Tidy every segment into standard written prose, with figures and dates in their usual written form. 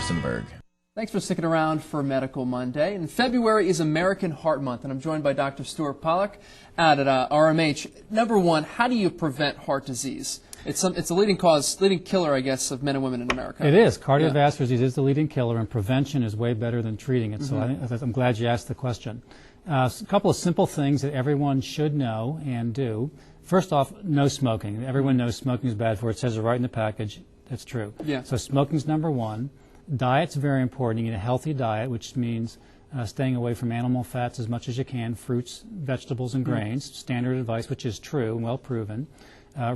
Harrisonburg. Thanks for sticking around for Medical Monday. And February is American Heart Month, and I'm joined by Dr. Stuart Pollack out at RMH. Number one, how do you prevent heart disease? It's a leading killer, I guess, of men and women in America. It is. Cardiovascular disease is the leading killer, and prevention is way better than treating it. So I'm glad you asked the question. A couple of simple things that everyone should know and do. First off, no smoking. Everyone knows smoking is bad for it. It says it right in the package. That's true. Yeah. So smoking's number one. Diet's very important. You need a healthy diet, which means staying away from animal fats as much as you can, fruits, vegetables, and grains. Standard advice, which is true and well proven.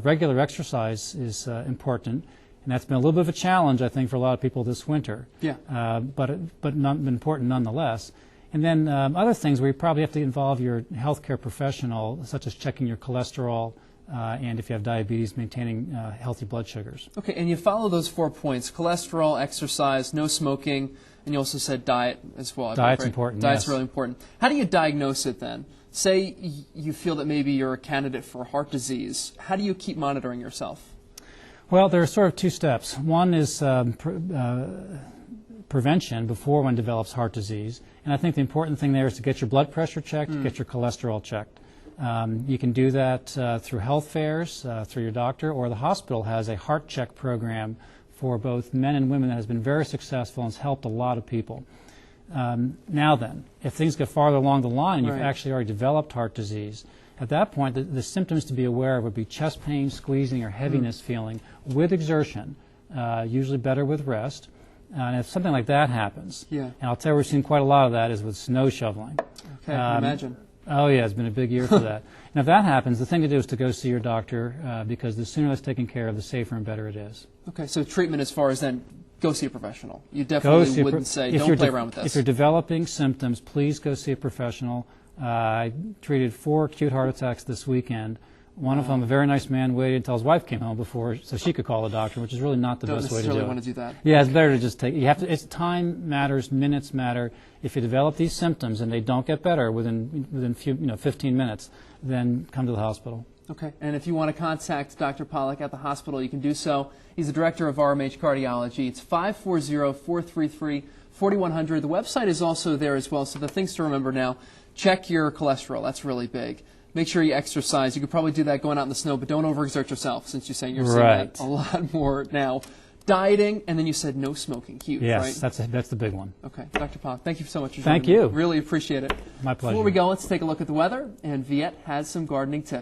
Regular exercise is important, and that's been a little bit of a challenge, I think, for a lot of people this winter. Yeah. But not important nonetheless. And then other things where you probably have to involve your healthcare professional, such as checking your cholesterol, and if you have diabetes, maintaining healthy blood sugars. Okay, and you follow those 4 points: cholesterol, exercise, no smoking, and you also said diet as well. Diet's important, Diet's yes. really important. How do you diagnose it then? Say you feel that maybe you're a candidate for heart disease. How do you keep monitoring yourself? Well, there are sort of two steps. One is prevention before one develops heart disease, and I think the important thing there is to get your blood pressure checked, get your cholesterol checked. You can do that through health fairs, through your doctor, or the hospital has a heart check program for both men and women that has been very successful and has helped a lot of people. Now then, if things get farther along the line, you've actually already developed heart disease. At that point, the symptoms to be aware of would be chest pain, squeezing, or heaviness feeling with exertion, usually better with rest. And if something like that happens, and I'll tell you we've seen quite a lot of that is with snow shoveling. Okay, I can imagine. Oh yeah, it's been a big year for that. And if that happens, the thing to do is to go see your doctor because the sooner that's taken care of, the safer and better it is. Okay, so treatment as far as then, go see a professional. You definitely wouldn't say, don't play around with this. If you're developing symptoms, please go see a professional. I treated 4 acute heart attacks this weekend. One of them, a very nice man, waited until his wife came home before so she could call a doctor, which is really not the best way to do it. Don't necessarily want to do that. Yeah, it's better to just take. You have to. It's time matters, minutes matter. If you develop these symptoms and they don't get better within 15 minutes, then come to the hospital. Okay, and if you want to contact Dr. Pollack at the hospital, you can do so. He's the director of RMH Cardiology. It's 540-433-4100. The website is also there as well, so the things to remember now: check your cholesterol. That's really big. Make sure you exercise. You could probably do that going out in the snow, but don't overexert yourself, since you're saying you're seeing that a lot more now. Dieting, and then you said no smoking. Huge, yes, right? that's the big one. Okay, Dr. Pollack, thank you so much for joining me. Thank you. Really appreciate it. My pleasure. Before we go, let's take a look at the weather, and Viet has some gardening tips.